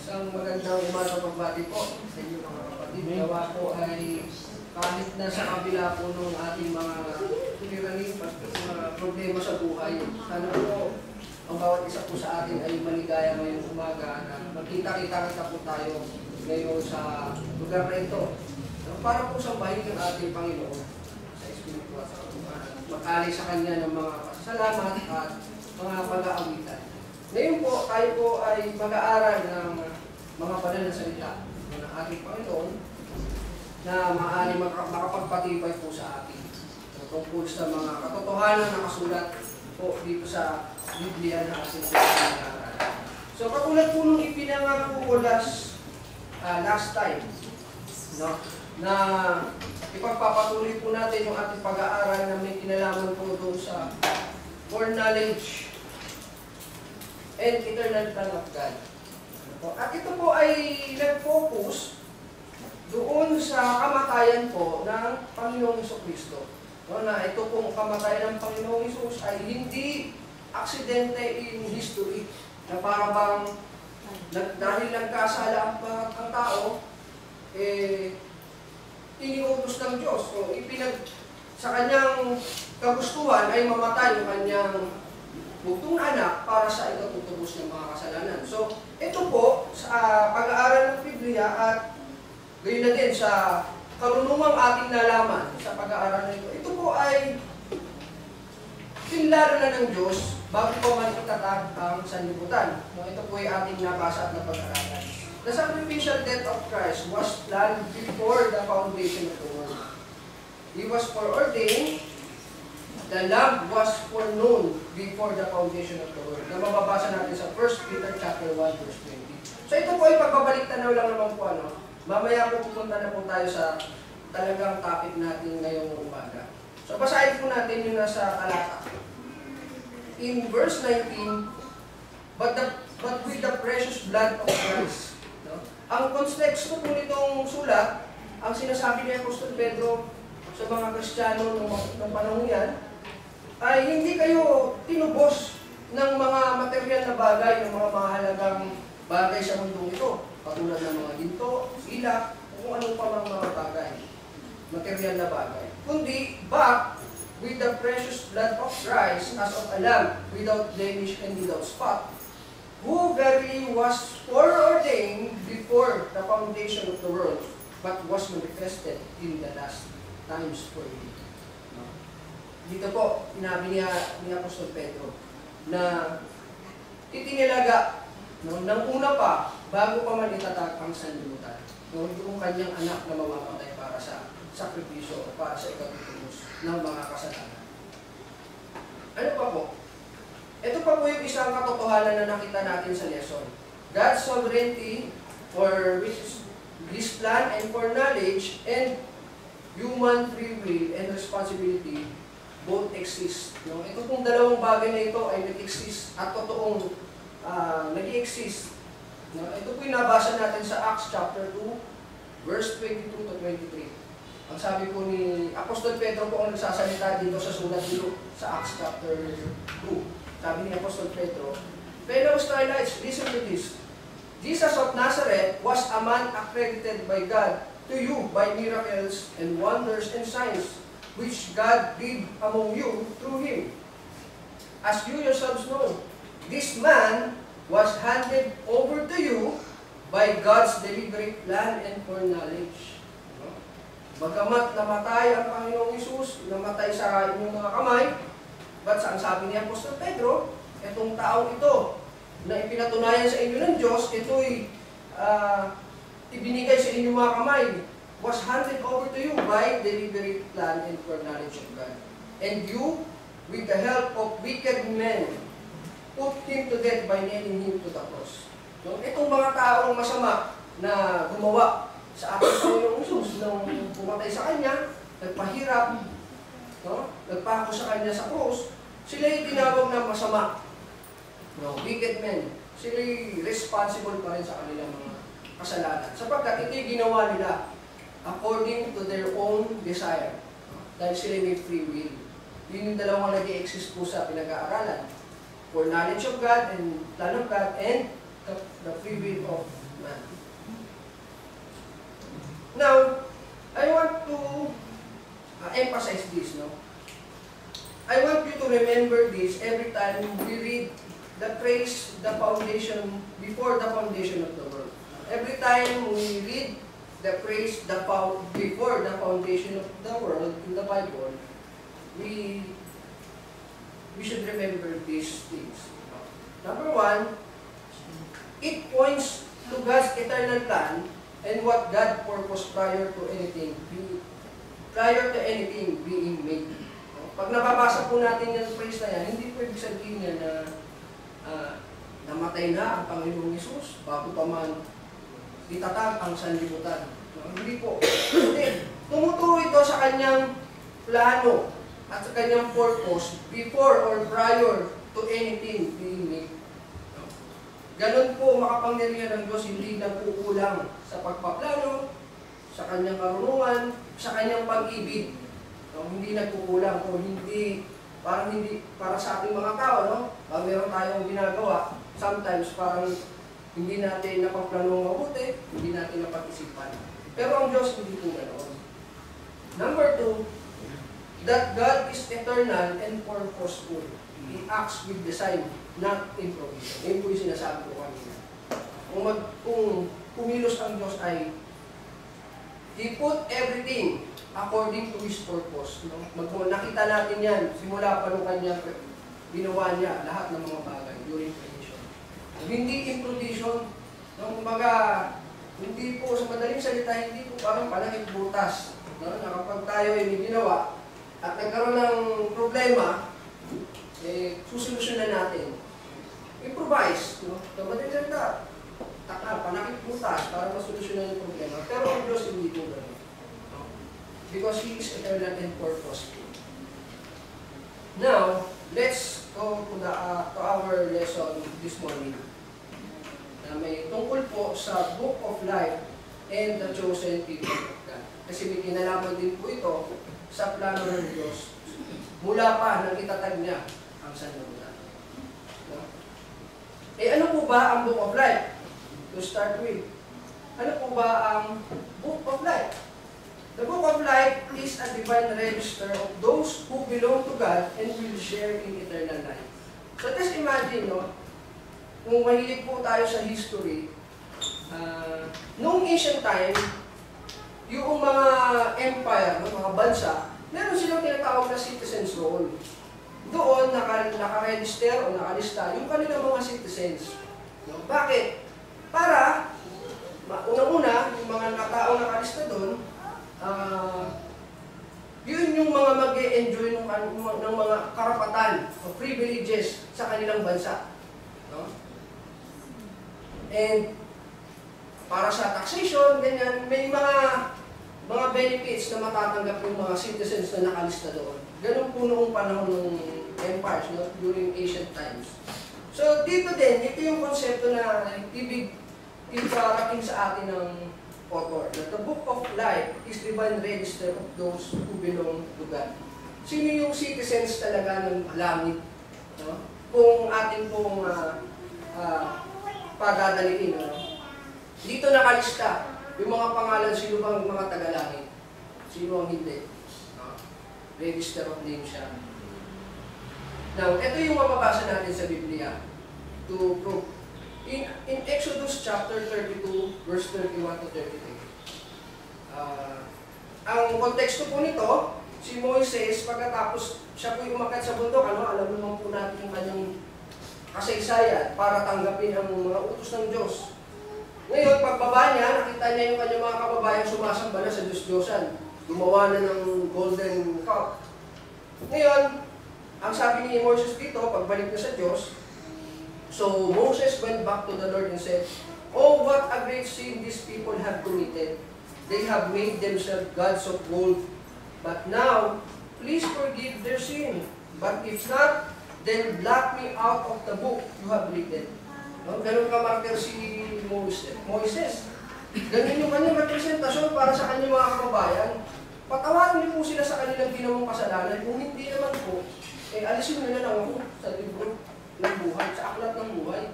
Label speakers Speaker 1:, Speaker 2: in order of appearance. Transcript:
Speaker 1: Isang magandang umaga pagbati po sa inyo mga kapatid. Gawa po ay kahit na sa kabila po ng ating mga suliranin at mga problema sa buhay. Sana po ang bawat isa po sa atin ay maligaya ngayong umaga na magkita-kita po tayo ngayon sa lugar na ito. Para po sambahin ng ating Panginoon sa Espiritu at sa Kabuhanan. Makali sa Kanya ng mga pasasalamat at mga pag-aawitan. Ngayon po, tayo po ay mag-aaral ng mga banal na salita ng ating Panginoon na maaari makapagpatibay po sa atin tungkol sa mga katotohanan na kasulat po dito sa Biblia na ating pinag-aaral. So, katulad po nung ipinangako ko last time, no? Na ipagpapatuloy po natin yung ating pag-aaral na may kinalaman po doon sa foreknowledge and eternal plan of God. At ito po ay nag-focus doon sa kamatayan po ng Panginoong Jesucristo. No, na ito pong kamatayan ng Panginoong Jesus ay hindi aksidente in history. Na para bang dahil nagkasala ang tao, iniutos ng Diyos. So, sa kanyang kagustuhan ay mamatay yung kanyang bugtong anak para sa ikatutubos ng mga kasalanan. So, ito po, sa pag-aaral ng Biblia at gayon na din sa karunungang ating nalaman sa pag-aaral na ito, ito po ay kinlaro na ng Diyos bago pa man itatag ang sanlibutan. No, ito po ay ating nabasa at napag-aralan. The sacrificial death of Christ was planned before the foundation of the world. He was foreordained. The Lamb was foreknown before the foundation of the world. Na mababasa natin sa 1 Peter chapter 1, verse 20. So ito po ay pagbabalik tanaw lang naman po. Mamaya po pupunta na po tayo sa talagang topic natin ngayong umaga. So basahin po natin yung nasa talata. In verse 19, but with the precious blood of Christ. No? Ang konteksto po nitong sulat, ang sinasabi ni Apostol Pedro sa mga Kristiyano ng panahon yan, ay hindi kayo tinubos ng mga material na bagay, ng mga mahalagang bagay sa mundong ito. Katulad ng mga ginto, ilak, kung ano pa mga bagay, material na bagay. Kundi, but with the precious blood of Christ as of a lamb, without blemish and without spot, who verily was foreordained before the foundation of the world, but was manifested in the last times for you. Dito po, sinabi ni Apostol Pedro na itinilaga nang una pa, bago pa man itatag ang sanlibutan, yung kanyang anak na mamamatay para sa sakripisyo o para sa ikatutubos ng mga kasalanan. Ano pa po? Ito pa po yung isang katotohanan na nakita natin sa lesson. God's sovereignty, or which is His plan and foreknowledge, and human free will and responsibility both exist. No? Ito pong dalawang bagay na ito ay nag-exist at totoong nag-exist. No? Ito po yung nabasa natin sa Acts chapter 2, verse 22 to 23. Ang sabi po ni Apostol Pedro po ang nagsasalita dito sa sulat dito sa Acts chapter 2. Sabi ni Apostol Pedro, "Fellow Israelites, listen to this. Jesus of Nazareth was a man accredited by God to you by miracles and wonders and signs, which God did among you through Him. As you yourselves know, this man was handed over to you by God's deliberate plan and foreknowledge." Bagamat namatay ang Panginoong Hesus, namatay sa inyong mga kamay, but ang sabi ni Apostol Pedro, itong taong ito na ipinatunayan sa inyo ng Diyos, ito'y ibinigay sa inyong mga kamay, was handed over to you by deliberate plan and foreknowledge of God. And you, with the help of wicked men, put Him to death by nailing Him to the cross. So, itong mga taong masama na gumawa sa ating Panginoong Jesus nang pumatay sa Kanya, nagpahirap, no? Nagpako sa Kanya sa cross, sila'y tinawag na masama. No? Wicked men. Sila'y responsible pa rin sa kanilang mga kasalanan. Sapagkat ito'y ginawa nila according to their own desire. Dahil sila may free will. Yun yung dalawang nag-i-exist po sa pinag-aaralan. For knowledge of God and plan of God and the free will of remember this every time we read the praise, the foundation, before the foundation of the world. Every time we read the praise, before the foundation of the world in the Bible, we should remember these things. Number one, it points to God's eternal plan and what God purposed prior to anything being made. Pag nababasa po natin yung praise na yan, hindi po ibig sabihin yan na namatay na ang Panginoong Hesus bago pa man itatag ang sanlibutan. Hindi po. Hindi. Tumuturo ito sa kanyang plano at sa kanyang purpose before or prior to anything being made. Ganon po makapangyarihan ng Diyos, hindi nagkukulang sa pagpaplano, sa kanyang karunungan, sa kanyang pag-ibig. Hindi nagkukulang o hindi para sa ating mga tao, no? Meron tayong ginagawa, sometimes parang hindi natin napagplano mabuti, hindi natin napag-isipan. Pero ang Diyos hindi po ganoon. Number two, that God is eternal and purposeful. He acts with design, not improvisation. Yun po yung sinasabi ko kanina. Kung kumilos ang Diyos ay He put everything according to His purpose. No? Nakita natin yan, simula pa nung kanya ginawa niya lahat ng mga bagay during creation. Hindi improvisation. No? Kumbaga, hindi po, sa madaling salita, hindi po parang palakit butas. No? Na kapag tayo ay ginawa at nagkaroon ng problema, susolusyonan natin. Improvise. No? Sa madaling salita, panakit butas para masolusyonan yung problema. Pero ang Diyos hindi po gano'n. Because He is eternal and purposeful. Now, let's go to our lesson this morning. Na may tungkol po sa Book of Life and the chosen people of God. Kasi may kinalaman din po ito sa plano ng Diyos mula pa nang itatag niya ang sanlibutan. No? Ano po ba ang Book of Life? To start with, ano po ba ang Book of Life? The Book of Life is a divine register of those who belong to God and will share in eternal life. So just imagine, no, kung mahilig po tayo sa history, noong ancient time, yung mga empire, mga bansa, meron silang tinatawag na citizens roll. Doon, naka-register o nakalista yung kanilang mga citizens. No? Bakit? Para, unang-una, yung mga taong nakalista doon, yun yung mga mag-e-enjoy ng mga karapatan o privileges sa kanilang bansa. No? And para sa taxation, ganyan, may mga benefits na matatanggap yung mga citizens na nakalista doon. Ganun po noong panahon ng empires, no? During ancient times. So dito din, ito yung konsepto na iparating sa atin ng author. The Book of Life is divine register of those who belong to God. Sino yung citizens talaga ng langit? No? Kung ating pong padadaliin. No? Dito nakalista yung mga pangalan, sino bang mga tagalangit? Sino ang hindi? Register of name siya. Now, ito yung mababasa natin sa Biblia to prove. In Exodus chapter 32, verse 31 to 33. Ang konteksto po nito, si Moises, pagkatapos siya po umakyat sa bundok, alam naman po natin yung kanyang kasaysayan para tanggapin ang mga utos ng Diyos. Ngayon, pagbaba niya, nakita niya yung kanyang mga kababayan sumasamba na sa Diyos-Diyosan. Gumawa na ng golden calf. Ngayon, ang sabi ni Moses dito, pagbalik na sa Diyos, so Moses went back to the Lord and said, "Oh, what a great sin these people have committed. They have made themselves gods of gold. But now, please forgive their sin. But if not, then blot me out of the book you have written." No? Ganun ka-martyr si Moises. Ganun yung kanyang representasyon para sa kanyang mga kababayan. Patawarin niyo po sila sa kanilang ginawang kasalanan. Kung hindi naman po, alisin nyo na lang ako sa libro ng buhay, sa aklat ng buhay.